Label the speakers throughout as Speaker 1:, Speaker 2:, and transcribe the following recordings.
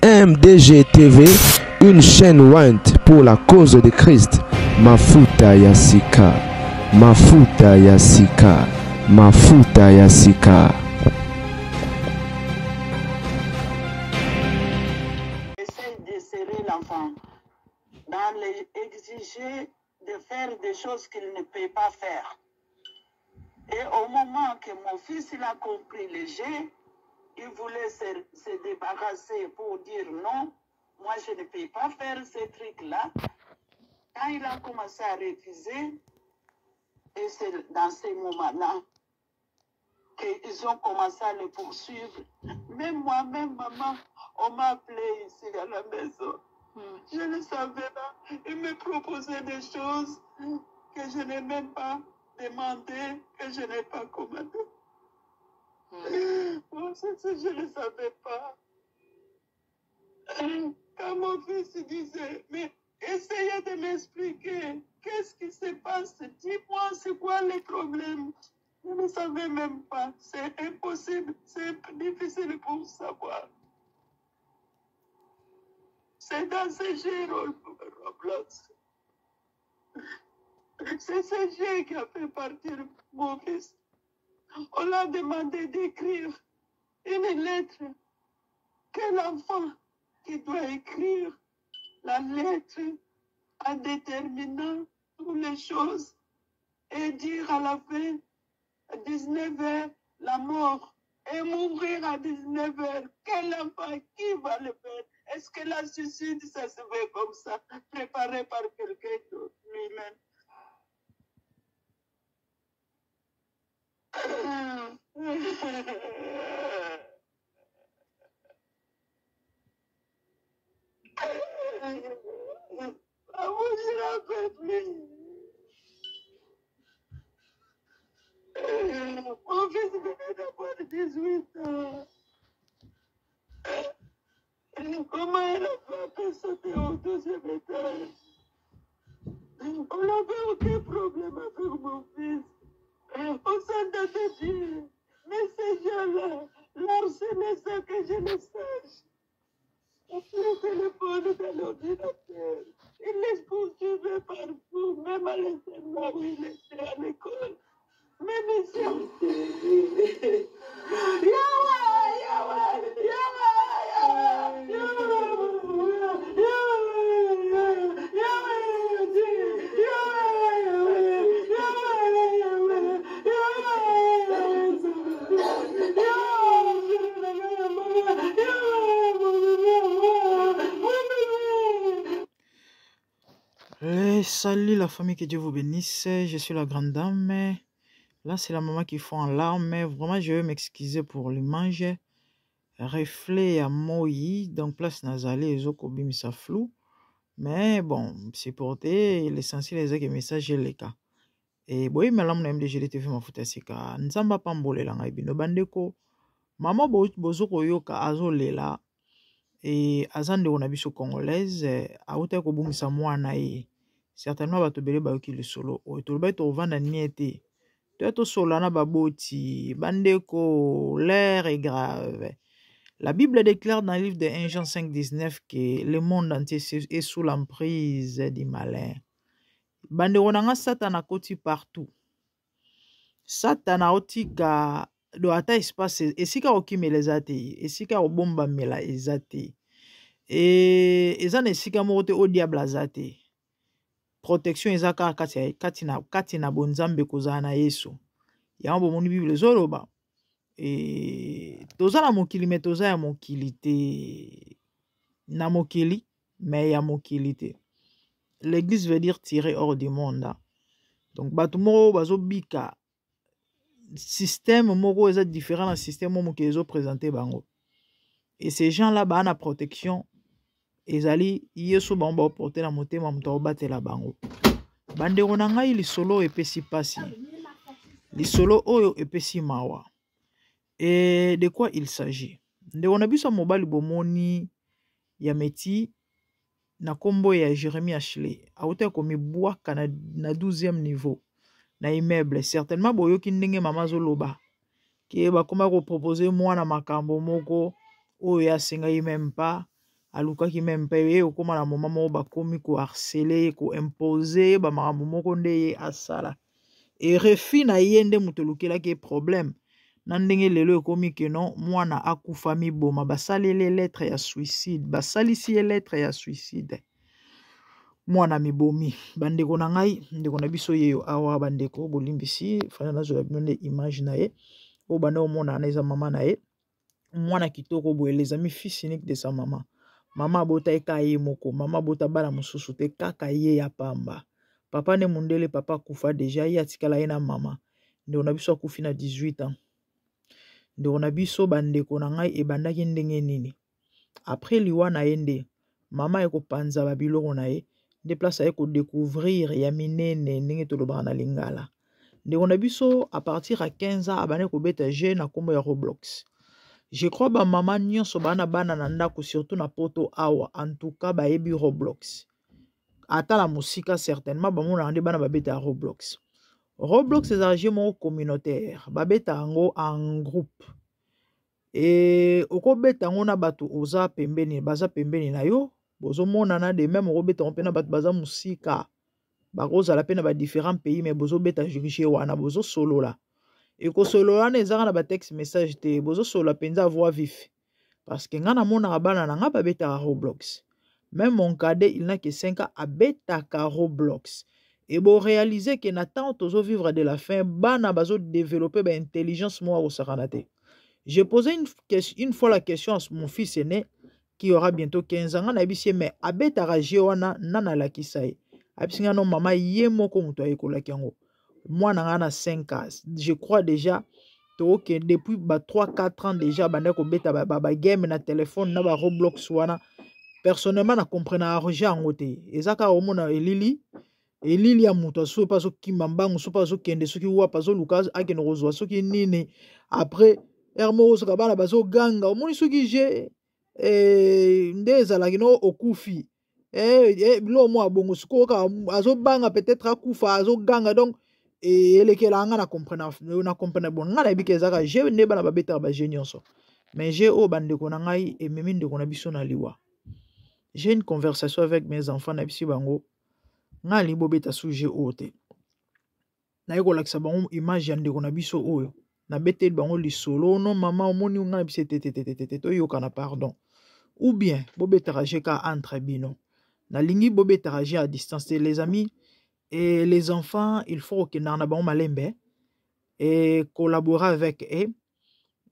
Speaker 1: MDG TV, une chaîne Went pour la cause de Christ. Mafuta Yasika, Mafuta Yasika, Mafuta Yasika.
Speaker 2: Essaye de serrer l'enfant, dans les exiger de faire des choses qu'il ne peut pas faire. Et au moment que mon fils il a compris le jeu, il voulait se débarrasser pour dire non, moi je ne peux pas faire ces trucs-là. Quand il a commencé à refuser, et c'est dans ces moments-là qu'ils ont commencé à le poursuivre. Même moi, même maman, on m'a appelé ici à la maison. Je ne savais pas. Il me proposait des choses que je n'ai même pas demandé, que je n'ai pas commandé. Moi, je ne savais pas. Quand mon fils disait, mais essayez de m'expliquer, qu'est-ce qui se passe? Dis-moi, c'est quoi les problèmes? Je ne savais même pas. C'est impossible, c'est difficile pour savoir. C'est dans ce jeu Roblox. C'est ce jeu qui a fait partir mon fils. On l'a demandé d'écrire une lettre. Quel enfant qui doit écrire la lettre en déterminant toutes les choses et dire à la fin, à 19h, la mort, et mourir à 19h. Quel enfant qui va le faire? Est-ce que la suicide, ça se fait comme ça, préparé par quelqu'un d'autre lui-même? Mon fils venait d'avoir 18 ans. Comment il a fait sauter au deuxième étage? On n'avait aucun problème avec mon fils. On s'entendait bien. Mais ces gens-là, l'harceler sans que je ne sache. Le téléphone de l'ordinateur. Il les poursuivait partout, même à l'internat où il était à l'école. Même ici en télé.
Speaker 3: Salut la famille, que Dieu vous bénisse. Je suis la grande dame. Là, c'est la maman qui fond en larmes. Mais vraiment, je vais m'excuser pour l'image. Reflet à Moï, donc place Nazalé et Zokobi Misa flou. Mais bon, c'est porté. L'essentiel est que le message est le cas. Et boy, mais là, mon MDG TV m'a foutu à sika. Nzamba pambole la ngaibino bandeko. Maman bozoko yoka azo lela. Et azande on a biso congolaise. Aouta ko bungisa mwana ye. Certainement bato bele ba yoki le solo. O to ba to vanda niete. To solo na baboti. Bandeko, l'air est grave. La Bible déclare dans le livre de 1 Jean 5,19 que le monde entier est sous l'emprise du malin. Bandeko nanga Satan a koti partout. Satan a otika do ata espace esika okime les ate, esika obomba mela ezate. Et ezana esika mote au diable azate. Protection ezaka katina bonzambe kozana Yesu. Yambo moni Bible zoloba. Et toza na mokili me toza ya mokili te. Na mokili mais ya mokili te. L'église veut dire tirer hors du monde. Donc bato moko bazo bika système moko est différent du système moko qui est présenté bango. Et ces gens là ba na protection ezali yesu bango baporte na motema moto aobatela bango. Bandeko na ngai lisolo epesi pasi, lisolo oyo epesi mawa. Et de quoi il s'agit? Ndeko na biso mobali bomoni ya meti na kombo ya Jérémie Ashley auta komibwaka na 12e niveau na immeuble. Certainement boyoki ndenge mama zoloba ke bakoma ko proposer mwana makambo moko oyo asengai même pas, alukaki même pas, ye okoma na moma moko bakomi ko harceler, ko imposer ba makambo moko nde ye asala. Et refi na ye nde moto lukelaki problème na ndenge lelo ekomi ke non mwana akufa miboma basaleli lettre ya suicide, basalisi ye lettre ya suicide, mwana mibomi. Bandeko na ngai ndeko na biso yeyo awa bandeko bolimbisi fana nazola bino nde image na ye o banda omona na eza mama na ye, mwana kitoko boye, les amis fils unique de sa maman. Mama abota eka ye moko, mama abota bana mosusu te kaka ye ya pamba. Papa ne mundele, papa kufa deja, ye atikala ye na mama. Ndeko na biso akufi na 18 ans. Ndeko na biso bandeko na ngai ebandaki ndenge nini? Après liwa na ye nde mama ekopanza babiloko na ye nde place aye kodécouvrir ya minene ndenge tolobaka na lingala. Ndeko na biso à partir à 15 ans abane kobeta jeu na kombo ya Roblox. Je crois ba mama nyonso bana bana na ndako surtout na poto awa en tout cas ba yebi Roblox. Ata la musika certainement ba mona nde bana babeta Roblox. Roblox est un jeu communautaire, babeta ango en groupe. Et okobeta ngo na bato oza pembeni, baza pembeni na yo, bozo mona na de même okobeta ngo pena bato baza musika. Bakoza la pena ba différents pays mais bozo beta jugé wana bozo solola. Et ko solola na ezaka na ba text message te, bozo solola penza voix vif. Parce que ngana mona bana na nga babeta Roblox. Même mon cadet, il n'a que 5 ans à beta Roblox. Et bon réaliser que Nathan tozo vivre de la fin, bana bazo développer ba intelligence moi au saranate. J'ai posé une fois la question à mon fils aîné qui aura bientôt 15 ans, na bisi mais abeta rajewana nana la kisaye. Abisinga non maman yé moko muto ayekola kiango. Moi na 5 ans. Je crois déjà que depuis 3-4 ans déjà banda ko beta ba game na téléphone na ba Roblox wana. Personnellement na comprendre argent ngote. Ezaka omona elili ya muto so pas so kimambango so pas so kende so ki wa pas so lukas akeno rozwa so ki nini après hermo so kabana bazo ganga omoni so ki je ndeza la kino okufi bilo mo abongo so ka azo banga peut-être akufa azo ganga donc elekela nga na comprendre bon nga na bike ezaka je ne bana babeta ba genionso mais je o bandeko na ngai ememi ndeko na biso na liwa. J'ai une conversation avec mes enfants na bisi bango nga li bobeta sujet ote na yeko lakisa bango image ya ndeko na biso oyo na beteli bango lisolo no mama omoni nga bisi tete to yoka na pardon ou bien bobeta rajeka entre bino na lingi bobeta raje à distance les amis et les enfants il faut que na bango malembe et collaborer avec eux.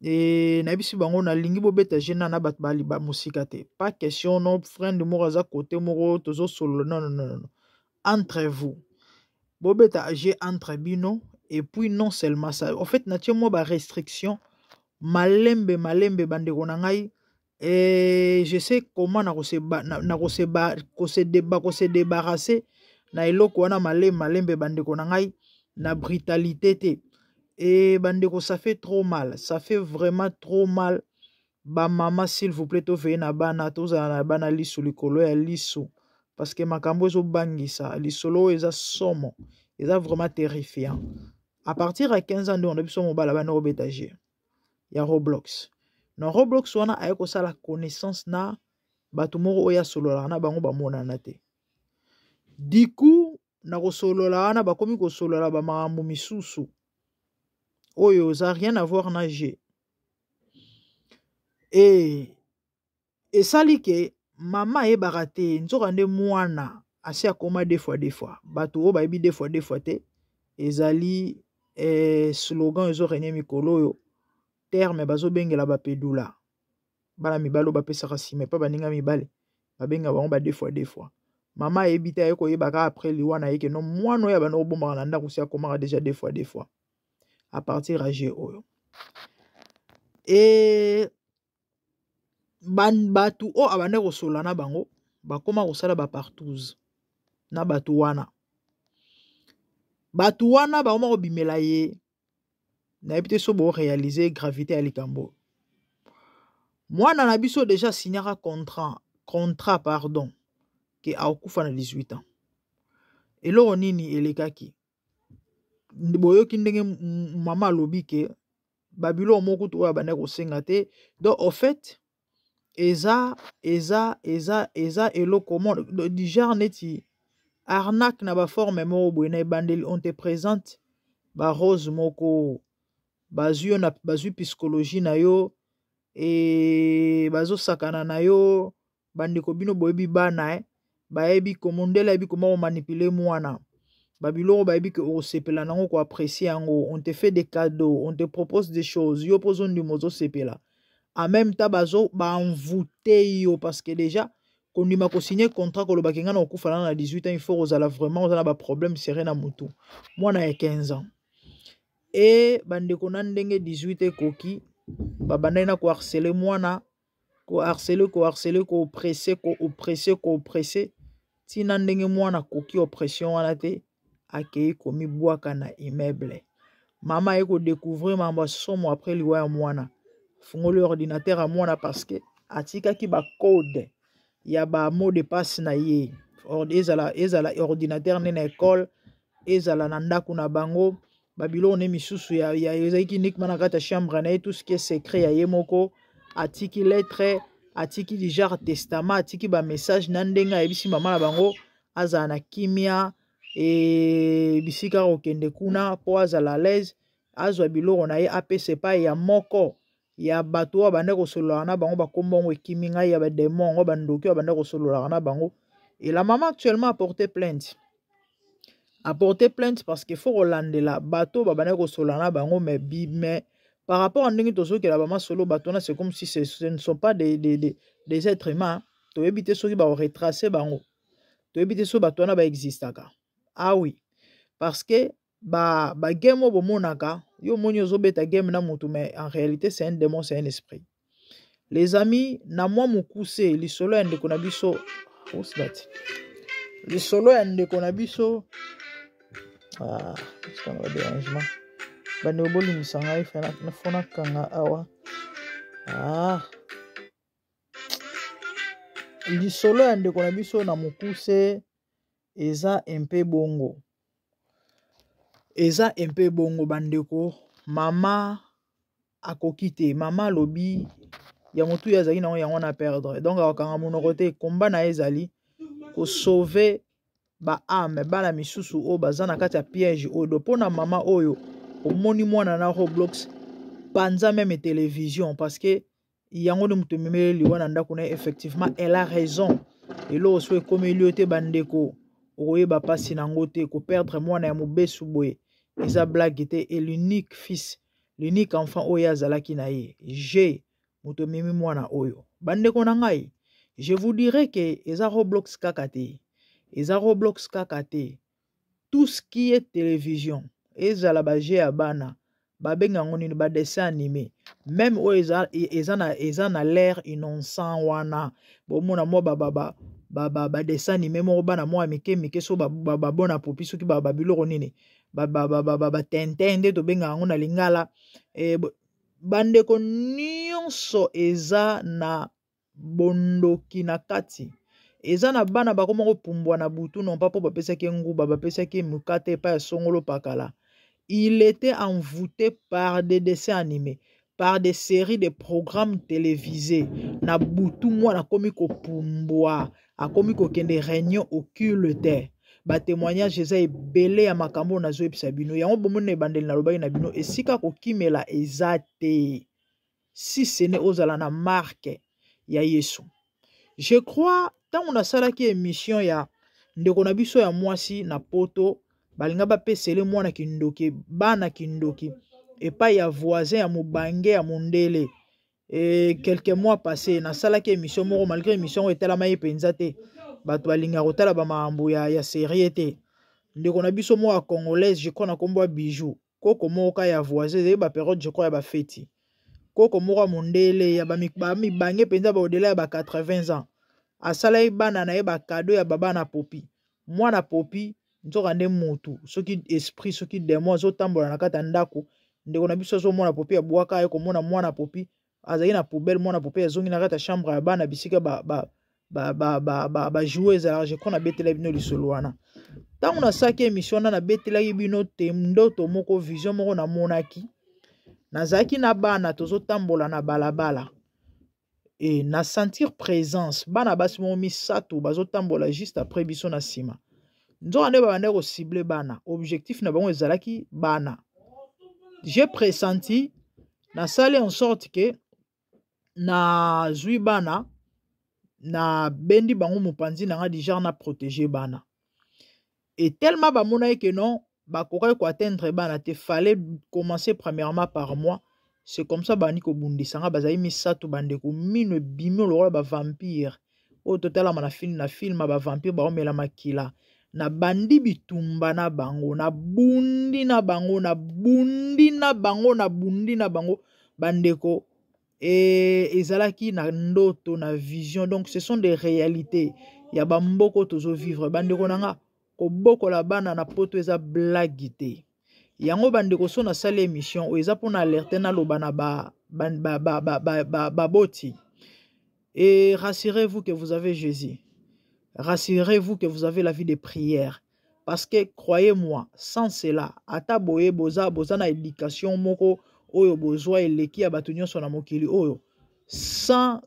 Speaker 3: Et na bisi bango na lingi bobeta jena na bat bali ba musika te, pas question non friend mo raza côté mo tozo solo non entre vous bobeta age entre bino et puis non seulement ça en fait na tie mo ba restriction malembe bandeko na ngai et je sais comment na se débarrasser na eloko wana malembe bandeko na ngai na brutalité te. Et bandeko, ça fait trop mal. Ça fait vraiment trop mal. Ba maman, s'il vous plaît, to veye na bana, to za na bana lisu likolo ya lisu. Parce que makambo ezo bangisa, lisolo eza somo. Eza vraiment terrifiant. À partir de 15 ans, on a besoin de mobile bana obétager. Ya Roblox. Dans Roblox, on a ayeko ça la connaissance na batumoro oya solo na bango ba mona na te. Du coup, na ko solo la na ba komi ko solo la ba makambo misusu. Oyo, ça n'a rien à voir na G. Et ça li que maman est baraté, nzokande mwana asi akoma des fois. Bato o ba ebi des fois te. Ezali slogan ezo rene mikolo yo. Terme bazo bengela ba pedula. Bala mibalo ba pesa kasi mais pas baninga mibale. Ba benga bango ba des fois. Maman ebita yeko yebaka après liwana yeke non mwana ya bano bomba na ndako si akoma déjà des fois. À partir à Géo. Et batu o abane ko solana bango bakoma kosala bapartouze na bato wana. Bato wana bakoma kobimela ye nayebi te so réaliser gravité ya likambo. Mwana na biso déjà signera contrat pardon ke akufa na 18 ans. Eloko nini elekaki boyoki ndenge mama alobi ke babilo moko to oyo bande kosenga te. Donc au fait eza eloko du genre neti arnaque na ba forme moko boye na ebandeli. On te présente ba rose moko bazui psychologie na yo e bazo sakana na yo bandeko bino boyebi bana bayebi komondela yebi comment manipuler mwana babiloko bayebi ke osepela nango ko apprécier yango. On te fait des cadeaux, on te propose des choses yo pozo ndimo zo sepela en même temps bazo ba envoûter yo parce que déjà kondima ko signer contrat ko loba kenga na okufa na 18 ans il faut ozala vraiment ozala ba problème serré na mutu mwana ya 15 ans et bandeko na ndenge 18 koki babandai na ko harceler mwana ko harceler ko oppresser tina ndenge mwana koki oppression wana te akei komi bwaka na immeuble. Mama eko découvrir mambo somo après liwa ya mwana fungoli ordinateur à mwana parce que atika ki ba code ya ba mot de passe na ye ezala ordinateur ne na école ezala na ndako na bango babilo ne misusu ya ezaki uniquement na kata chambre na tout ce qui est secret ya ye moko atiki lettre atiki du genre testament atiki ba message na ndenga ebisi mama na bango azala na kimia e bisika okende kuna po azala l'aise azwa biloko na ye apese pa ya moko ya bato wa bande kosolola na bango bakombongo ekimi ngai ya bademon ngo bandoki wa bande kosolola na bango. Et la maman actuellement a porté plainte parce qu'il faut relandela bato babane kosolola na bango mais par rapport à ndenge tozo ke la maman solo bato na c'est comme si ce ne sont pas des êtres humains. To ebite soki ba retracer bango to ebite so bato na ba existaka. Ah oui, parce que ba game obo monaka yo moni ozo beta game na mutu mais en réalité c'est un démon, c'est un esprit. Les amis na moi mukuse lisolo ya ndeko na biso what's that lisolo ya ndeko na biso c'est un dérangement bande oboli misanga ifana na fona kanga awa lisolo ya ndeko na biso na mukuse eza un peu bongo bandeko. Mama akoki te mama lobi ya motu ya zali na yango na perdre donc akanga monoko te komba na ezali ko sauver ba âme bana misusu o baza na kati ya piège oyo pona mama oyo omoni mwana na Roblox panza même télévision parce que yango de mutu memeli wana ndako na effectivement elle a raison elo so comme iliote bandeko oyeba pasi nango te ko perdre mwana ya mobesu boye eza blague te et l'unique fils l'unique enfant oyo azalaki na ye j'ai mutu memi mwana oyo bandeko na ngai. Je vous dirais que eza Roblox kakate tout ce qui est télévision ezala ba jeu ya bana babenga ngoni ba dessin animé même o eza na l'air innocent wana bomona mo ba dessin animé mo bana mo mike so ba bona popi soki ba biloko nini ba tentende to benga ngona lingala bandeko nyonso eza na bondoki na kati eza na bana bakoma kopumbwa na butu non pas po bapesaki nguba bapesaki mukate pa ya songolo pakala. Il était envoûté par des dessins animés, par des séries de programmes télévisés na butu mwana komi kopumbwa akomi kokende réunion occulte ba témoignage eza ebele ya makambo na zo episa bino yango bomona ebandeli na lobaki na bino esika kokimela eza te si ce n'est ozala na marque ya Yesu. Je crois tant on a salaki émission ya ndeko na biso ya mwasi na poto balinga bapesele mwana kindoki bana kindoki epai ya voisin ya mubange ya mundele quelques mois passés na salaki émission moko malgré émission etalama ye penza te bato balinga kotala ba mambo ya série te ndeko na biso mo ya congolaise je crois na kombo bijou koko moka ya voisin ze ba période je crois ya ba feti koko moko mundele ya ba mibange penza ba odela ya ba 80 ans asalai bana na ye ba cadeau ya baba na popi mwana popi nzoka nde mutu soki esprit soki démon azotambola na kati ya ndako ndeko na biso azomona popi abwaka ye komona mwana popi azali na poubelle mwana popi azongi na kati ya chambre ya bana bisika bajouer ezalaka je crois nabetela bino lisolo wana ntango nasalaki émission wana nabetelaki bino te ndoto moko vision moko namonaki nazalaki na bana tozotambola na balabala et na sentir présence bana basi moko misato bazotambola juste après biso na nsima nzoka nde babandaki kocible bana objectif na bango ezalaki bana j'ai pressenti nasali en sorte que nazwi bana na bendi bango mopanzi nanga du genre na protéger bana et tellement bamonaki que non bakokaki koatteindre bana te fallait commencer premièrement par moi. C'est comme ça bani ko bundisanga bazali misato bandeko mino ebimi lokola bavampire oyo totalama na film bavampire baomela makila na bandi bitumba na bango na bundi na bango bandeko ezalaki na ndoto na vision. Donc ce sont des réalités ya bamboko tozo vivre bandeko nanga kobokola bana na poto eza blague te yango bandeko so na sale émission o eza pona alerter na loba na baboti et rassurez-vous que vous avez Jésus, rassurez-vous que vous avez la vie de prière parce que croyez-moi sans cela ata boye boza na éducation moko oyo bozwa eleki ya bato nyonso na mokili oyo sans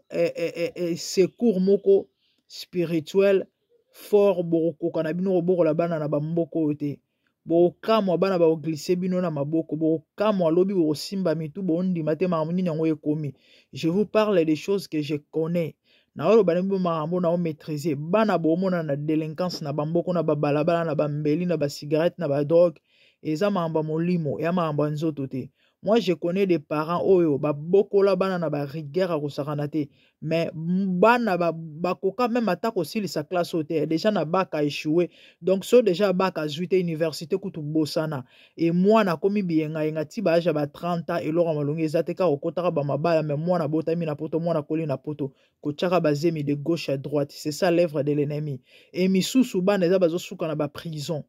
Speaker 3: secours moko spirituel fort bokoka na bino bokola bana na bamboko te bokamwa bana baoglisse bino na maboko bokamwa lobi bosimba mitu bondima te makambo nini yango ekomi. Je vous parle des choses que je connais na oyo bana bibo makambo na o maîtriser bana bomona na délinquance na bamboko na babalabala na bambeli na basigarette na badrogue eza makambo molimo ya makambo nzoto te. Moi, je connais des parents oyo babokola bana na ba rigueur a kosakana te mais bana bakoka même attaque aussi sa classe au terre déjà na bac a échoué donc so déjà bac a zuite université kutu bosana et moi na komi bienga yenga ti ba âge ba 30 ans et lora malongi ezateka okotaka ba mabala mais moi na botami na poto moi na koli na poto ko tchaka bazemi de gauche à droite. C'est ça l'œuvre de l'ennemi et misusu bana eza bazo suka na ba prison.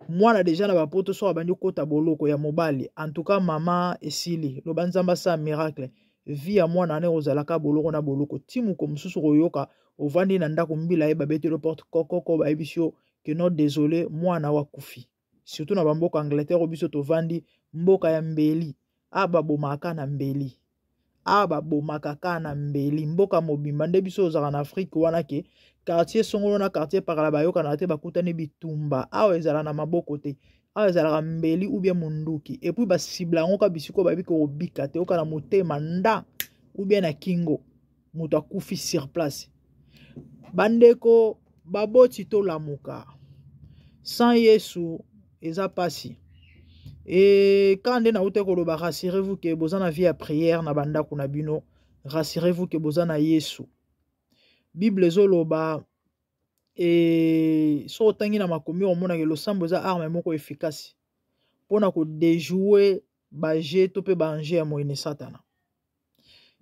Speaker 3: Moi na déjà na bapoto so abandi kota boloko ya mobali en tout cas mama esili lo banzamba sa miracle vie ya mwana ne ozalaka boloko na boloko timu ko mususu koyoka ovandi na ndako mbila e babete le porte kokoko ba ebisio que non désolé mwana wa kufi surtout na bamboka Angleterre obiso to vandi mboka ya mbeli aba bomaka na mbeli aba bomaka kana mbeli mboka mobimba nde biso ozaka na Afrique wana ke quartier songolo na quartier parala bayoka na te bakutani bitumba awa ezala na maboko te awa ezala mbeli ou bien munduki et puis ba cibla ngoka bisiko babi ko obika te oka na motema nda ou bien na kingo mutu akufi sur place bandeko baboti to lamuka sans Yesu eza pasi et quand nde na ute koloba rassurez-vous que bozana vie à prière na bandako na bino rassurez-vous que bozana Yesu. Bible zoloba et so tangi na makomi omona ke losambo za arme moko efficace pona ko déjouer ba jet to pe ba anje ya moine satana.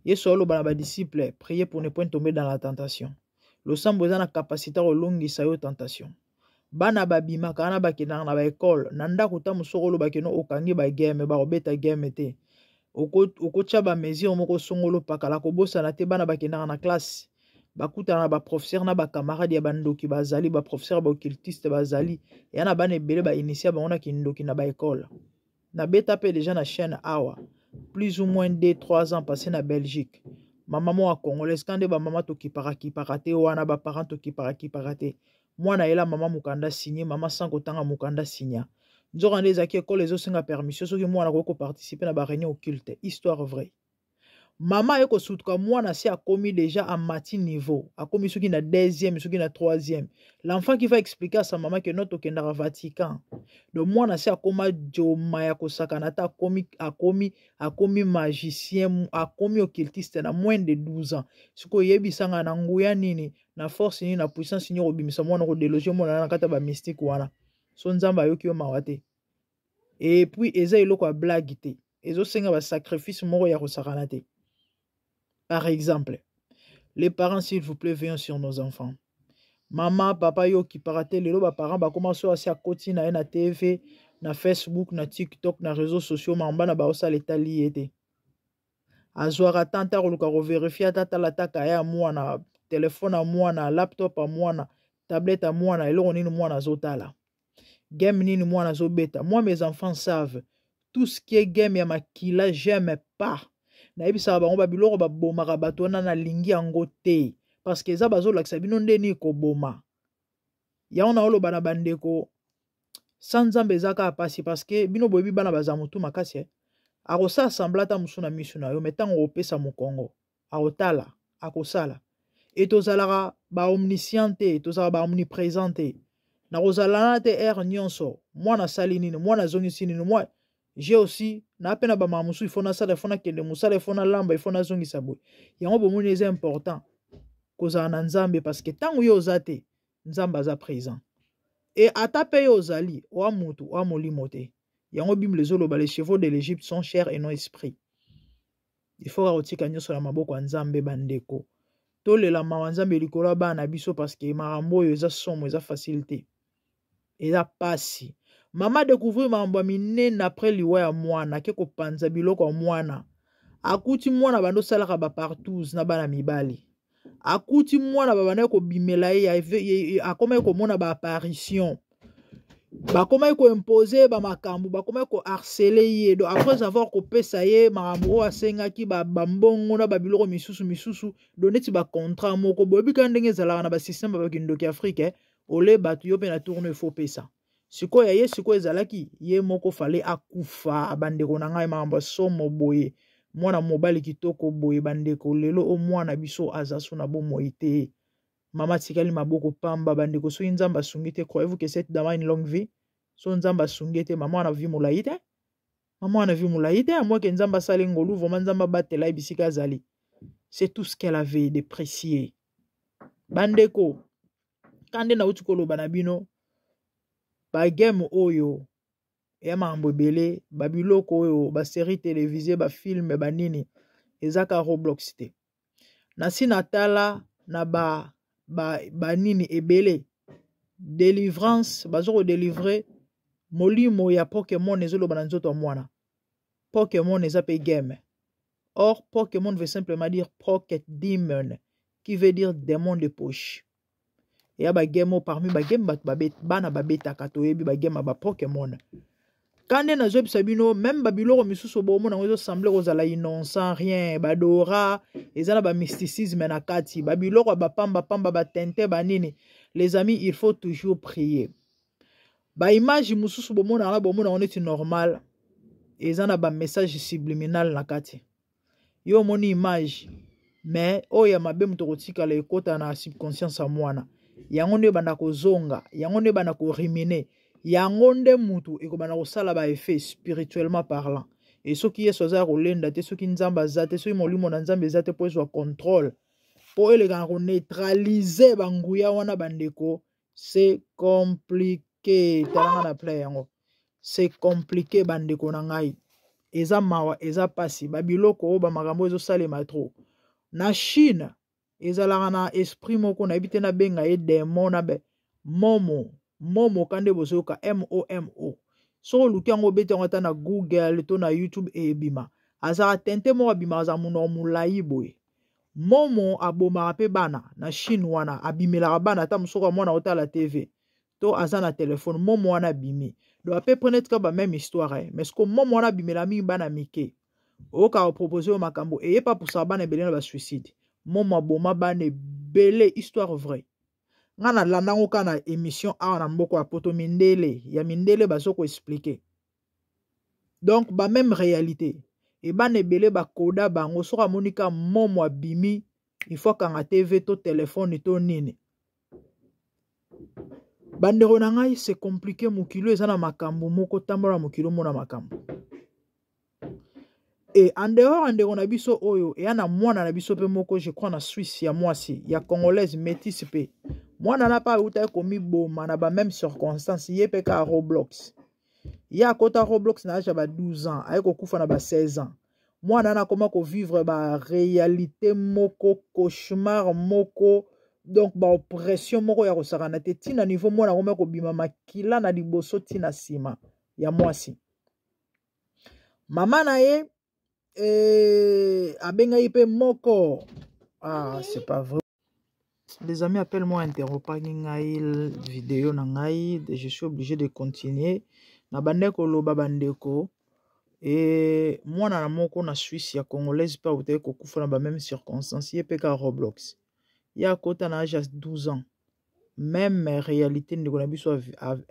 Speaker 3: Yesu aloba na ba disciples priez pour ne point tomber dans la tentation. Losambo za na capacité ko longisa yo tentation. Bana babima kana bakina na ba école na ndako ta musokolo bakeno okangi ba game ba obeta game te. Okocha ba mesure moko songolo pakala ko bosa na te bana bakina na classe. Bakuta na ba professeur na ba camarade ya bandoki bazali ba professeur ba occultiste bazali ya na bana ebele ba initia bango kindoki na ba école na beta pe déjà na chaîne awa plus ou moins 2-3 ans passé na Belgique maman mo congolaise kande ba mama to kiparate wana ba parents to kiparate mwana ela mama mukanda signé mama sanko tanga mukanda signa nzoka ndeza ki école ezo singa permission soki mwana ko participer na ba réunion occulte histoire vraie. Maman eko sutuka mwana si a commis déjà à mati niveau, a commis ce qui na deuxième, ce qui na troisième. L'enfant qui va expliquer à sa maman que notre kendara Vatican. Le mwana si a commis Jomaya Kosakanata a commis magicien, a commis occultiste na moins de 12 ans. Ce que yebi sanga na nguya nini, na force ni na puissance ni obimisa mwana ko déloger mwana na kata ba mystique wana. So nzamba yoki yo mawate. Et puis eza iloko a blague te. Ezo senga ba sacrifice moko ya kosakanate. Par exemple, Les parents, s'il vous plaît, veillons sur nos enfants. Maman, papa, yo qui parate, les parents, bah commencer à côté na TV, na Facebook, na TikTok, na réseaux sociaux, mamba na ba osa l'état lié. Azwara tanta koluka vérifier tata la taka ya mwana, téléphone à mwana, laptop à mwana, tablette à mwana, eloko nini mwana zotala. Game nini mwana zobeta. Moi, mes enfants savent, tout ce qui est game ya makila, j'aime pas. Na ebisa ba ngomba biloko ba bomaka bato na lingi yango te. Parce que za bazo lakisa bino ndeni ko boma. Ya ona olo bana bandeko sans nzambe ezaka pasi parce que bino boyebi bana baza mutu makasi. Akosa semblata musuna misuna yo metango opesa mukongo. Akotala, akosala. Et tozalaka ba omnisciente, tozalaka ba omniprésente. Na kozalana te nyonso. Mwana sali nini, mwana zongisi nini, moi j'ai aussi na pena ba mamusu il faut na sala, il faut na kende musala, il faut na lamba, il faut na zongisa boy. Yango bomoni c'est important. Kozala na nzambe parce que tango yo ozate nzambe aza présent. Et atape yo ozali wa mutu wa molimo te. Yango Bible ezoloba les chevaux de l'Égypte sont chair et non esprit. Il faut raotika nyoso la maboko ya nzambe bandeko. Tolela mawa nzambe likolo bana biso parce que marambo yo eza somo eza facilité. Eza pasi. Mama découvrir mambo minene après liwa ya mwana ke ko panza biloko ya mwana. Akuti mwana bando salaka ba partout na bana mibali. Akuti mwana babana ko bimela ye akoma ko mona ba apparition. Ba koma ko imposer ba makambu, ba koma ko harceler ye. Donc après avoir ko pesa ye marambo asenga ki ba mbongo na ba biloko misusu donner ti ba contrat moko bobi ka ndenge zala na ba système ba kindoki Afrique ole batu yo pe na tourner faux pesa. Siko ya ye siko ezalaki ye moko fale akufa abandeko na ngai makambo somo boye mwana mobali kitoko boye bandeko lelo o mwana biso azasu na bomoi te. Mama tikali maboko pamba bandeko so nzamba sungite, croyez-vous que cette dame a une longue vie? So nzamba sungite maman na vie molaite. Maman na vie molaite à moi que nzamba sale ngolu vraiment nzamba batela bisika zali. C'est tout ce qu'elle avait de précieux. Bandeko kande na utukolo banabino ba game oyo ya mambo belé ba biloko oyo ba série télévisée ba film ba nini ezaka Roblox te. Na sinatala na ba nini ebele délivrance bazoko délivrer molimo ya Pokémon ezolo bana nzoto mwana. Pokémon ezape game. Or Pokémon veut simplement dire Pocket Demon qui veut dire démon de poche. Ya ba game parmi ba game bana babeta katoyebi ba game ba Pokémon. Kande na zob sabino même ba biloko misusu bomo na ozo sembler ozala innocent rien badora ezala ba mysticisme na kati ba biloko ba pamba ba tente ba nini. Les amis, il faut toujours prier. Ba image mususu bomo na on est normal ezana ba message subliminal na kati. Yo moni image mais oya mabe mutokotika le kota na subconscience ya mwana. Yango nde banda kozonga, yango nde banda ko riminer. Yango nde mutu ekobana kosala ba effet spirituellement parlant. Et ceux qui est soza rolenda te ceux qui nzamba zate ceux molimo na nzambe zate po zo contrôle. Po ele ga neutraliser banguya wana bandeko, c'est compliqué. Talanga na play yango. C'est compliqué bandeko na ngai. Eza mawa eza pasi ba biloko ba makambo ezo salema trop. Na Chine ezalaka na esprit moko na ebite na benga ye démon na be momo kande bozoka MOMO. So luki yango bete ngata na Google to na YouTube ebima. Azara tente mo abima za muno mulai boye. Momo aboma pe bana na Chine wana abimela bana ta musoko mwana otala TV. To azana téléphone momo wana bimi. Do apé peut-être ba même histoire mais ce que momo wana bimela mi bana mike. Oka proposer au makambo et pas pour ça bana belena ba suicide. Momo aboma bana belle histoire vraie. Ngana landango kana émission a na mboko ya poto mindele ya mindele bazoko expliquer. Donc ba même réalité et bana belé ba koda bango soka monika momo abimi il faut kanga TV to téléphone to nini. Bandero na ngai c'est compliqué mukilo ezana makambo moko tambola mukilo mona makambo. Et en dehors na biso oyo et ana mwana na biso pe moko je crois na Suisse ya mwasi ya congolaise métisse pe mwana na pa uta komi boma na ba même circonstance yepe ka Roblox ya kota Roblox na âge ba 12 ans ayeko kufa na ba 16 ans Moi, nana comment ko vivre ba réalité moko, cauchemar moko, donc ba oppression moko ya kosakana te tina niveau moi na koma ko bima makila na liboso tina sima ya mwasi. Mama na ye abenga ipe moko. Ah, c'est pas vrai. Les amis, appellent-moi interrompre ngai vidéo na ngai, je suis obligé de continuer. Na bandeko lo babandeko et moi na moko na Suisse ya congolaise pas outé ko kufa na ba même circonstances, yepeka Roblox. Ya kota na âge 12 ans. Même réalité ndeko na biso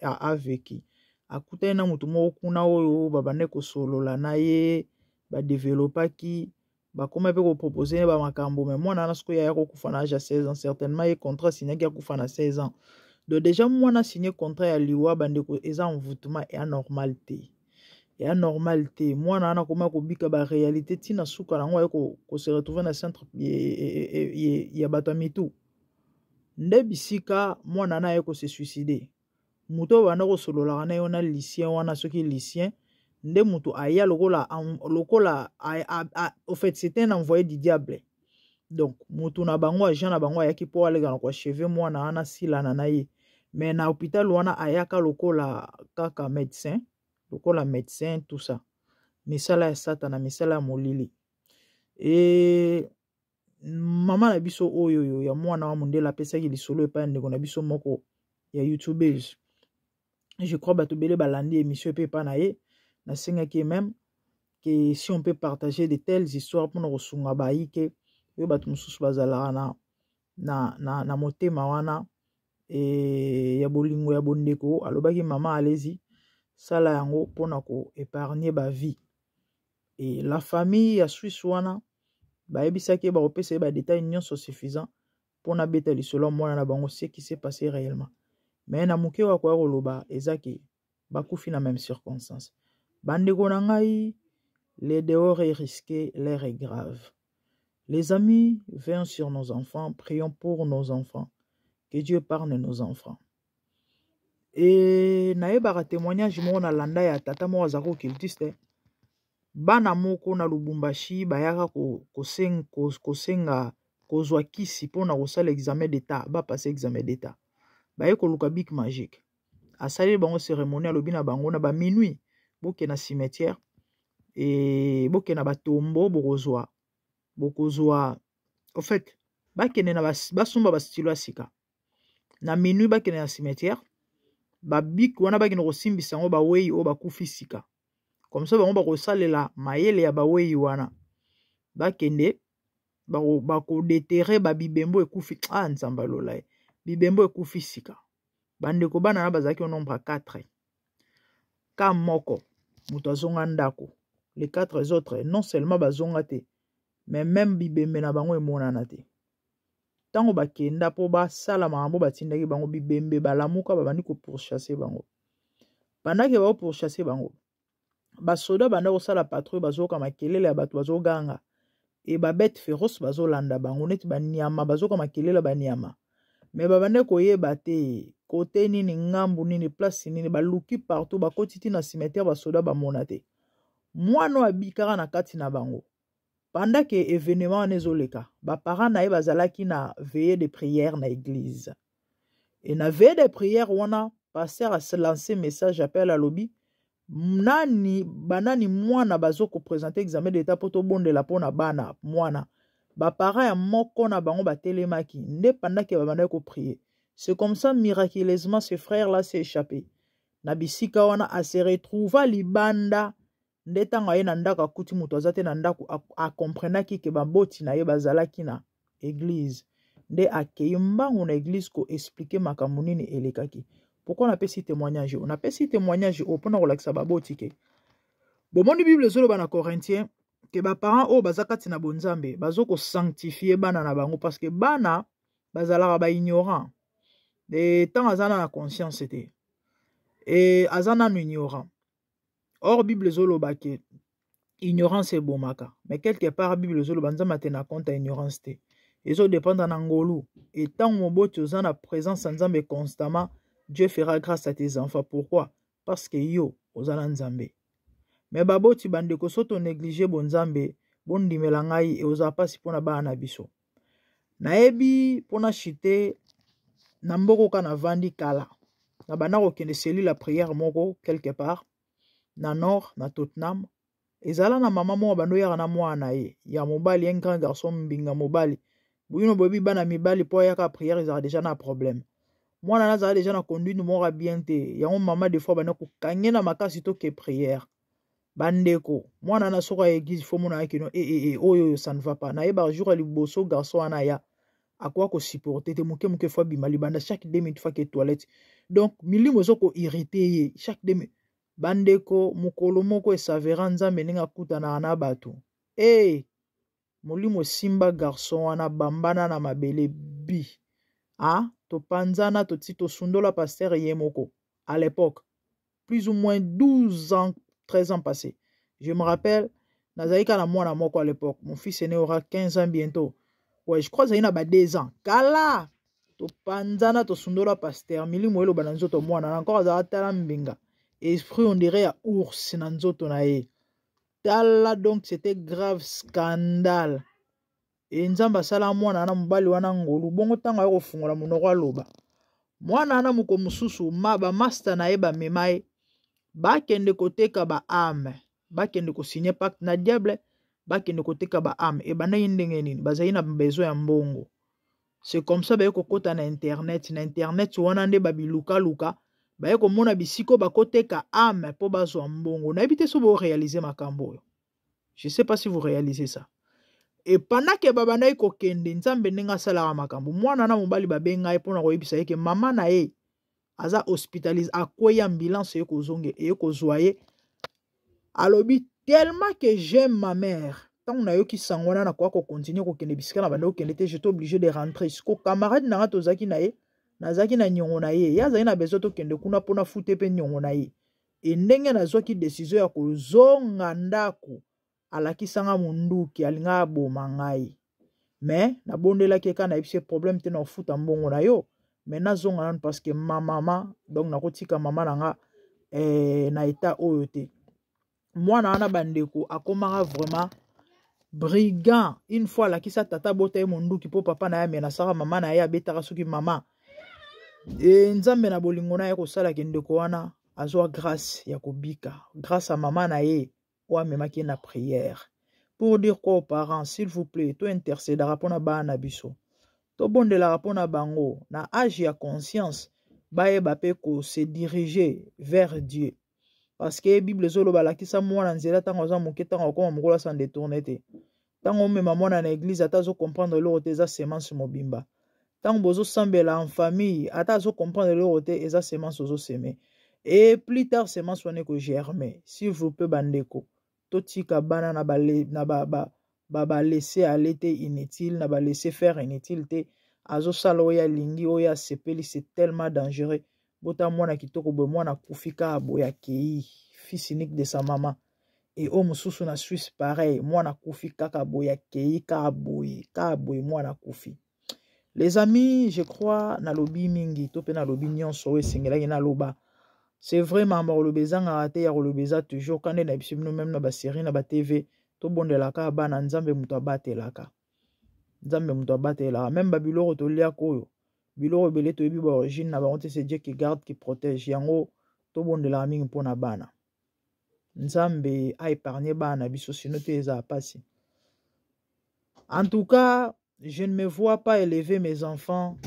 Speaker 3: a vécu. Akuta na mutu moko kuna oyo babandeko solola na ye ba développer ki ba comment peut proposer ba makambo mais moi na nasko ya kokufa na âge 16 ans certainement et contrat signé ya kufa na 16 ans. Donc déjà moi na signé contrat ya liwa bandeko eza envoûtement et anormalité. Et anormalité moi na comment ko bika ba réalité tina suka na ngwa ko se retrouver na centre ya batamitu. Nde bisika moi na ko se suicider. Muto wana ko solola na yo na lycéen wana soki lycéen nde mutu aya lokola au fait c'était un envoyé du diable. Donc mutu na bango agent na bango ayaki po alega na kwa cheve mwana ana sila na ye mais na hôpital wana ayaka lokola kaka médecin lokola médecin tout ça misala ya satana misala ya molili et mama na biso oyo ya mwana wa mondela pesaki lisolo epa ndeko na biso moko ya youtubers. Je crois bato bele balandi émission pe pa na ye na senga qui même que si on peut partager de telles histoires pour nous sunga bayi ke yo bato mususu bazala na motema wana et ya bolingo ya bondeko alobaki mama allez-y sala yango pona ko épargner ba vie et la famille ya Suisse wana ba ebisaki ba opesa ba détails nyonso suffisant pona beta lisolo mwana na bango ce qui s'est passé réellement. Mais na muke wa kwa koloba ezaki bakufi na même circonstance. Bandeko na ngai, les dehors est risqué, l'air est grave. Les amis, veillons sur nos enfants, prions pour nos enfants. Que Dieu parle nos enfants. Et naeba témoignage mo na landa ya tata mo azako kiltiste. Bana moko na Lubumbashi bayaka kosenga kozwa kisi pona kosala examen d'état, ba passer examen d'état. Baye koluka bic magique. Asali bango cérémonie alobi na bango na ba minuit boke na cimetière et boke na batombo bokozwa au fait bakene na basumba ba stylo asika na minuit bakene na cimetière ba bic wana bakene ko simbisa ngo ba wei o bakufi sika comme ça bango bakosalela mayele ya ba wei wana bakende bako déterrer ba bibembo ekufi nzamba lola bibembo ekufi sika bandeko bana na bazaki au nombre 4 ka moko muto azonga ndako les 4 autres non seulement bazonga te mais même bibembe na bango emonana te tango bakenda po basala makambo batindaki bango bibembe balamuka babandi ko pourchasser bango bandaki ba pourchasser bango basoda banda kosala patrouille bazoka makelele ya bato bazoganga et ba bête féroce bazolanda bango neti banyama bazoka makelele banyama mais babande koyeba te côté nini ngambu nini place nini baluki partout bakotiti na cimetière basoda bamona te mwana abikara na kati na bango pendant que événement nezoleka ba parents na ye bazalaki na veillée de prière na église et na veillée de prière wana pasteur a se lancé message appel à lobby banani mwana bazoko présenter examen d'état poto bondela pona bana mwana ba parents ya moko na bango batelemaki nde pendant que babanda ko prier. C'est comme ça miraculeusement ce frère là s'est échappé na bisika wana a se retrouva libanda nde tango aye na ndako akuti muto azate na ndako a comprenaki ke baboti na ye bazalaki na église nde akei mbangu na église ko expliquer makambo nini elekaki. Pourquoi on appelle ce témoignage? On appelle ce témoignage au pona kolakisa baboti ke bomoni Bible zolo bana Corinthiens que ba parents o bazakati na bonzambe bazoko sanctifier bana na bango parce que bana bazalaka ba ignorant de temps azana na conscience était et azana no ignorant. Or Bible zolo ba ke ignorance est bomaka mais quelque part Bible zolo banzama te na compte ignorance te ezo dépendre na ngolu et tant moboti ozana présence nzambe constamment Dieu fera grâce à tes enfants. Pourquoi? Parce que yo ozana nzambe. Mais baboti bandeko soto négliger bonzambe bondimela ngai ozala pasi mpona bana na biso. Nayebi mpona chite na mboko ka na vandi kala na banda kokende cellule la prière moko quelque part na nord na Tottenham. Ezala na mama moko bando yaka na mwana ye ya mobali, un grand garçon mbinga mobali. Buyino bobi bana mibali po yaka prière ezala déjà na problème. Mwana nazala déjà na conduite moko bien te. Yango mama des fois bana ko kangena makasi to ke prière. Bandeko mwana na soka église fo mona yaki no oyo ça ne va pas. Na yeba jour ali boso garçon ana ya akwa ko supporter te muke fois bima libanda chaque 2 minutes fois ke toilette. Donc milimo zoko irrité chaque 2 minutes. Bandeko mukolo moko esavera nzambe ninga kutana na bato. Molimo simba garçon wana bambana na mabele bi. To panzana to tito sundola pasteur yemoko. À l'époque, plus ou moins 12 ans, 13 ans passés. Je me rappelle, nazaika na mwana moko à l'époque. Mon fils aîné aura 15 ans bientôt. Ouais, je crois que ça y a 2 ans. Kala! To panzana to sundola pasteur. Milimo elo bananzoto mwana. Encore za atala mbinga. Esprit on dirait à ours nanzoto na ye. Tala donc c'était grave scandale. Et nzamba sala mwana na mobali wana ngolu bongo tanga yo kofungola monoko aloba. Mwana na muko mususu ba master na ye ba memaye. Ba kende koteka ba ame. Ba kende ko signer pacte na diable. Ba kende koteka ba ame. E bana yindenge nini bazayi na besoin ya mbongo. C'est comme ça ba yo kokota na internet. Na internet wana nde babiluka luka. Baye komona bisiko bakoteka ame po bazwa mbongo. Na ebite so bo réaliser makambo. Je sais pas si vous réalisez ça. Et pendant que babana yi kokende nzambe ndenge sala makambo. Mwana na mobali babenga epona koyebisa yeke mama na ye aza hospitalisé akwei ambulance ye kozonge e kozwa ye. Alobi tellement que j'aime ma mère. Tant na yo ki sangwana na kwa ko continuer kokende bisika na banda kokende te, j'étais obligé de rentrer. Siko camarade na ngato zaki na ye. Nazaki na nyongo na ye ya zaki na bezo to kende kuna pona fute pe nyongo na ye e ndenge nazwaki décision ya kozonga ndako alakisanga munduki alinga aboma ngai mais nabondelaki ka na yebise problème te na ofuta mbongo na yo mais nazonga nanu parce que ma mama donc nakotika mama nanga na état oyo te. Mwana wana bandeko akomaka vraiment brigand. Une fois alakisa tata bota ye munduki po papa na ye amenasaka mama na ye abetaka soki mama. Et nzambe na bolingo na ye kosala kendeko wana azwa grâce ya kobika grâce à maman na ye o amemaki na prière pour dire quoi aux parents, s'il vous plaît, to intercédera pona bana biso to bondela pona bango na âge ya conscience baye bape ko se diriger vers Dieu parce que Bible zolo balakisa mwana nzela tango za moke tango ko mokola sans détourner te tango mema mwana na église atazo comprendre lo te za semence mobimba. Tant bozo sambela en famille, ata zo comprendre le roté eza semence ozo semer. Et plus tard semence wane ko germer. S'il vous plaît bandeko, totika bana na ba laisser aller te inutile, na ba laisser faire inutile te. Azo sala oya lingi oya sepeli, c'est tellement dangereux. Bota mwana kitoko bo mwana kufika aboya kei, fils unique de sa maman. Et o mususu na Suisse pareil, mwana kufika ka boya kei ka boy mwana kufi. Les amis, je crois, na lobi mingi, tope na lobi nyonso esengela na loba. C'est vraiment marolobeza ngate ya rolobeza toujours quand na bisibino même na ba série na ba TV, to bondelaka bana nzambe muto abatelaka. Nzambe muto abatelaka, même ba biloko to lia koyo. Biloko belé to yebi ba origine na ba honte c'est Dieu qui garde qui protège. Yango to bondelaka mingi pona bana. Nzambe a épargné bana biso sino te eza pasi. En tout cas, je ne me vois pas élever mes enfants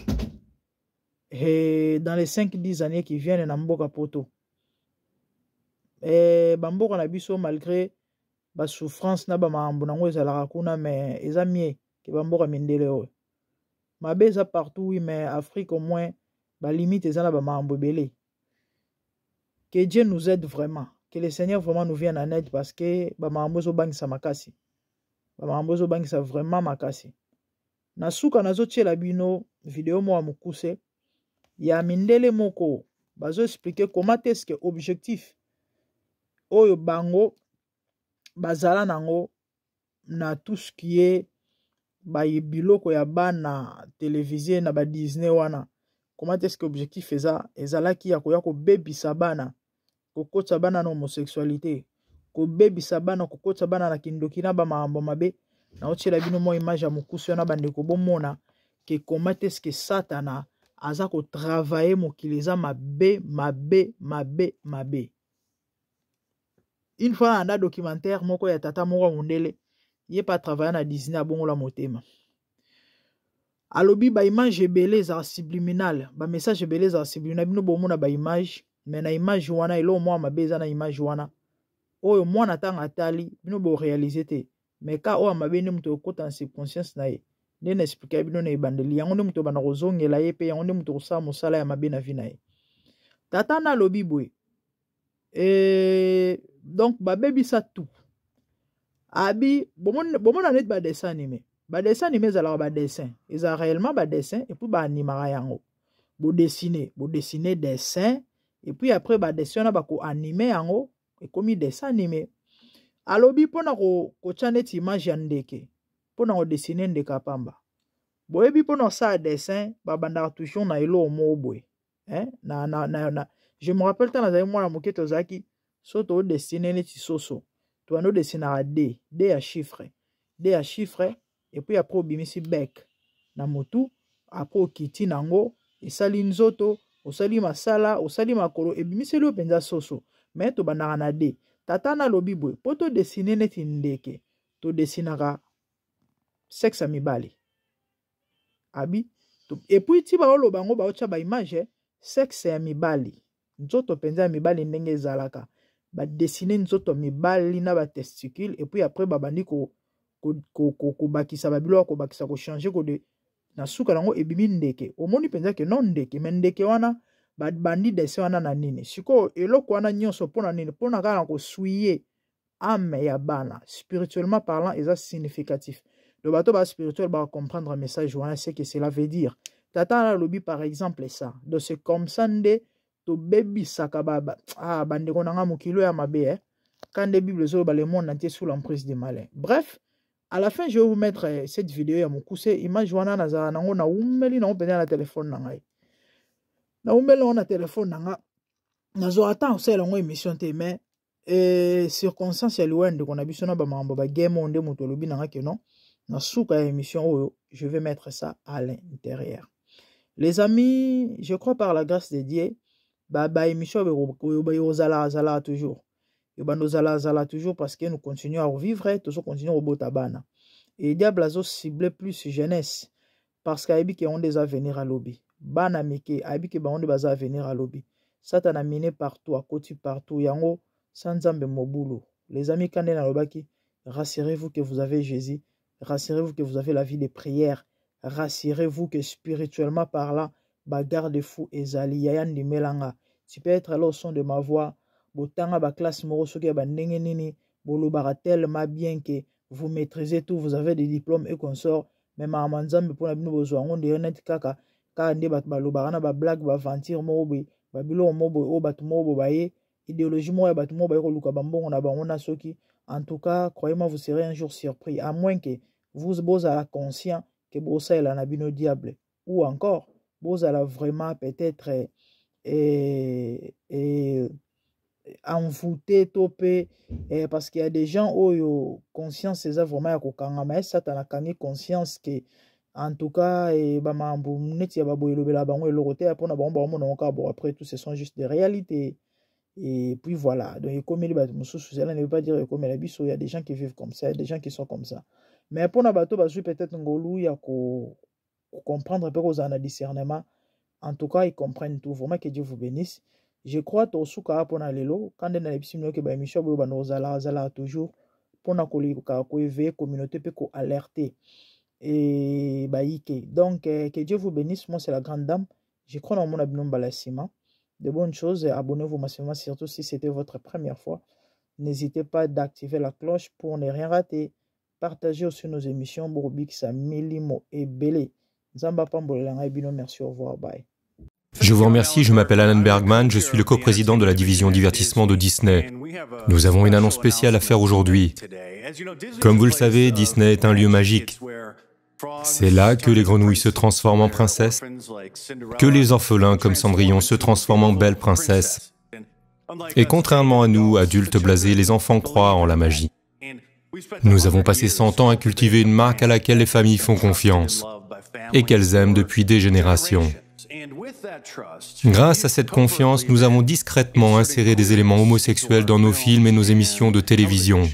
Speaker 3: dans les 5-10 années qui viennent na mboka poto. Bamboka na biso malgré ba souffrance na ba maambo nango ezalaka kuna mais eza mie ke bamboka mindele oyo. Mabe eza partout oui mais Afrique au moins ba limite eza na ba maambo belé. Que Dieu nous aide vraiment, que le Seigneur vraiment nous vienne en aide parce que ba maambo zo bangisa makasi. Ba maambo zo bangisa vraiment makasi. Nasuka nazo tchela bino vidéo mo amukuse ya mindele moko bazo expliquer comment est-ce que objectif oyo bango bazala nango na tout ce qui est ba biloko ya bana télévisé na ba Disney wana. Comment est-ce que objectif ezalaki ya koya ko bebisa bana kokotsa bana na homosexualité kobebisa bana kokotisa bana na kindoki na bamakambo mabe na otiela bino mwa image ya mokusu na bandeko bomona ke comment est-ce que Satana aza ko travailler mokili eza mabe. Une fois na documentaire moko ya tata moko mondele ye pa travailler na Disney abongola motema alobi ba image ebele za subliminal ba message ebele za subliminal bino bomona ba image mais na image wana elo mwa mabe eza na image wana oyo mwana tanga atali bino bo réaliser te mais ka oyo mabe ne muto okota en subconscience na ye nene expliquer bino na ebandeli yango ne muto bana kozongela ye pe yango ne muto kosala mosala ya mabe na vie na ye tata na lobi boye donc babebisa tout abi bomona net ba dessin animé ezalaka ba dessin eza réellement ba dessin et puis ba animaka yango bo dessiner dessin et puis après ba dessin na ba ko animer yango et comme dessin animé alobi pona ko neti image ya ndeke pona ko dessiner ndeka pamba boyebi pona sa dessin ba banda toujours na elo mo boye na je me rappelle tant nazali mwana moke tozaki soto dessiner neti soso to ano dessiner d ya chiffre et puis après obimisi bec na motu après okiti nango esali nzoto osali masala osali makolo ebimiseli openza soso mais to bandaka na d tata na lobi boye po to dessiner neti ndeke to dessinaka sexe ya mibali abi et puis ti baoloba ngo baotya ba image sexe ya mibali nzoto penza ya mibali ndenge ezalaka ba dessiner nzoto mibali na ba testicule et puis après babandi ko bakisa babilo ko bakisa ko changer ko de na suka nango ebimi ndeke omoni penza ke non ndeke mais ndeke wana bandi dessin wana na nini siko eloko wana nyonso pona nini pona kala ko suye ame ya bana spirituellement parlant eza significatif le bateau ba spirituel ba comprendre un message wana c'est que cela veut dire tata la lobi par exemple ça donc c'est comme ça nde to baby sakababa bandeko nanga mokilo ya mabe quand des bibles zo ba le monde entier sous l'emprise des malins. Bref, à la fin je vais vous mettre cette vidéo ya mokuse image wana nazara nango na umeli na opena na téléphone na ngai na umeli na téléphone nanga nazo attend osala ngo émission te mais circonstance ya liwende kona biso na ba mambo ba game onde moto lobi nanga ke non na suka ya émission oyo je vais mettre ça à l'intérieur. Les amis, je crois par la grâce de Dieu ba émission zala toujours zala toujours parce que nous continuons à vivre toujours continuons au botabana et diable a ciblé plus jeunesse parce qu'aibi que on des avenir à lobby bana mike aibi que ba on des avenir à lobby Satan a miné partout à côté partout yango sans zambe mobulo. Les amis quand na lobaki rassurez-vous que vous avez Jésus, rassurez-vous que vous avez la vie de prière, rassurez-vous que spirituellement parlant ba garde-fou ezali yayan di melanga. Tu peux être là au son de ma voix botanga ba classe moro soki ba ndenge nini bolobara tellement bien que vous maîtrisez tout, vous avez des diplômes et consorts mais ma manzambe pona bino bozwa ngonde net kaka ka nde bat balobara na ba blague ba aventure moro ba bilo mobo o bat mobo baye idéologie moko ya bat mobo baye ko luka bambongo na bango na soki. En tout cas, croyez-moi, vous serez un jour surpris à moins que vous à la conscient que bossa est la nabino diable ou encore vous allez vraiment peut-être envoûté topé parce qu'il y a des gens où conscience c'est vraiment ya kokanga mais Satan a kangi conscience que en tout cas ba mambu neti ya baboyelo bela bango elorote pona bango ba mona ka bon après tout ce sont juste des réalités et puis voilà donc comme les bateaux cela ne veut pas dire comme la biso il y a des gens qui vivent comme ça, il y a des gens qui sont comme ça mais pour na bateau bazui peut-être ngolu ya ko comprendre un peu aux ana discernement. En tout cas, ils comprennent tout. Vraiment que Dieu vous bénisse. Je crois que suka pour na lelo quand on a l'émission que ba émission bo ba zala toujours pour na ko éveiller communauté pe ko alerter et ba yike. Donc que Dieu vous bénisse. Moi c'est la grande dame. Je crois dans mon abnom balasima. De bonnes choses, abonnez-vous massivement surtout si c'était votre première fois. N'hésitez pas d'activer la cloche pour ne rien rater. Partagez aussi nos émissions Borobix Milimo et Belé. Merci, au revoir, bye.
Speaker 4: Je vous remercie, je m'appelle Alan Bergman, je suis le coprésident de la division divertissement de Disney. Nous avons une annonce spéciale à faire aujourd'hui. Comme vous le savez, Disney est un lieu magique. C'est là que les grenouilles se transforment en princesses, que les orphelins comme Cendrillon se transforment en belles princesses, Et contrairement à nous, adultes blasés, les enfants croient en la magie. Nous avons passé 100 ans à cultiver une marque à laquelle les familles font confiance et qu'elles aiment depuis des générations. Grâce à cette confiance, nous avons discrètement inséré des éléments homosexuels dans nos films et nos émissions de télévision.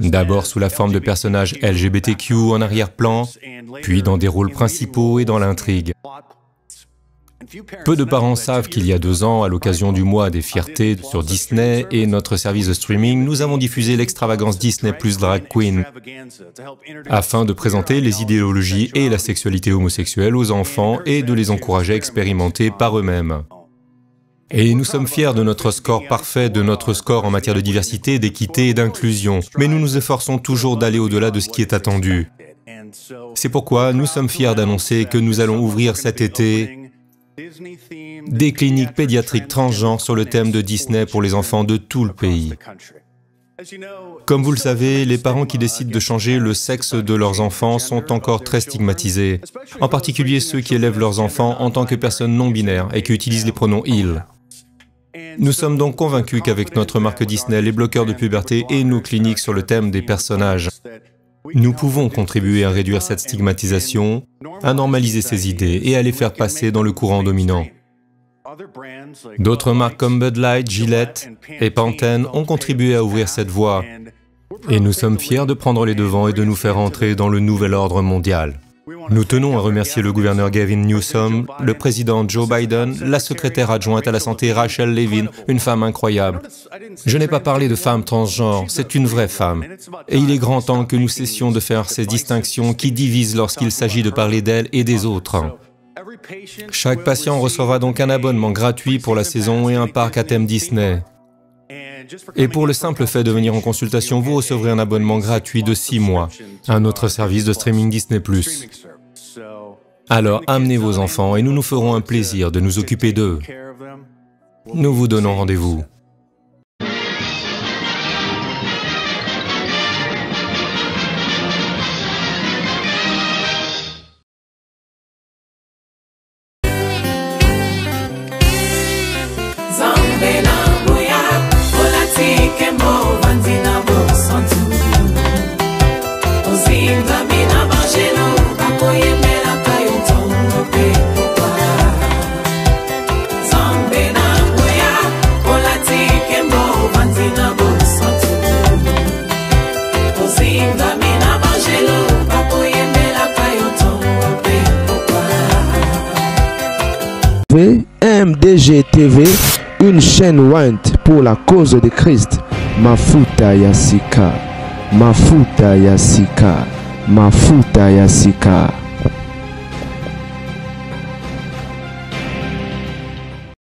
Speaker 4: D'abord sous la forme de personnages LGBTQ en arrière-plan, puis dans des rôles principaux et dans l'intrigue. Peu de parents savent qu'il y a 2 ans, à l'occasion du mois des fiertés sur Disney et notre service de streaming, nous avons diffusé l'extravagance Disney plus Drag Queen, afin de présenter les idéologies et la sexualité homosexuelle aux enfants et de les encourager à expérimenter par eux-mêmes. Et nous sommes fiers de notre score parfait, de notre score en matière de diversité, d'équité et d'inclusion, mais nous nous efforçons toujours d'aller au-delà de ce qui est attendu. C'est pourquoi nous sommes fiers d'annoncer que nous allons ouvrir cet été des cliniques pédiatriques transgenres sur le thème de Disney pour les enfants de tout le pays. Comme vous le savez, les parents qui décident de changer le sexe de leurs enfants sont encore très stigmatisés, en particulier ceux qui élèvent leurs enfants en tant que personnes non binaires et qui utilisent les pronoms « il ». Nous sommes donc convaincus qu'avec notre marque Disney, les bloqueurs de puberté et nos cliniques sur le thème des personnages, nous pouvons contribuer à réduire cette stigmatisation, à normaliser ces idées et à les faire passer dans le courant dominant. D'autres marques comme Bud Light, Gillette et Pantene ont contribué à ouvrir cette voie, et nous sommes fiers de prendre les devants et de nous faire entrer dans le nouvel ordre mondial. Nous tenons à remercier le gouverneur Gavin Newsom, le président Joe Biden, la secrétaire adjointe à la santé Rachel Levine, une femme incroyable. Je n'ai pas parlé de femme transgenre, c'est une vraie femme. Et il est grand temps que nous cessions de faire ces distinctions qui divisent lorsqu'il s'agit de parler d'elle et des autres. Chaque patient recevra donc un abonnement gratuit pour la saison et un parc à thème Disney. Et pour le simple fait de venir en consultation, vous recevrez un abonnement gratuit de 6 mois à notre service de streaming Disney+. Alors amenez vos enfants et nous nous ferons un plaisir de nous occuper d'eux. Nous vous donnons rendez-vous.
Speaker 1: MDG TV, une chaîne ointe pour la cause de Christ. Mafuta Yasika, Mafuta Yasika, Mafuta Yasika.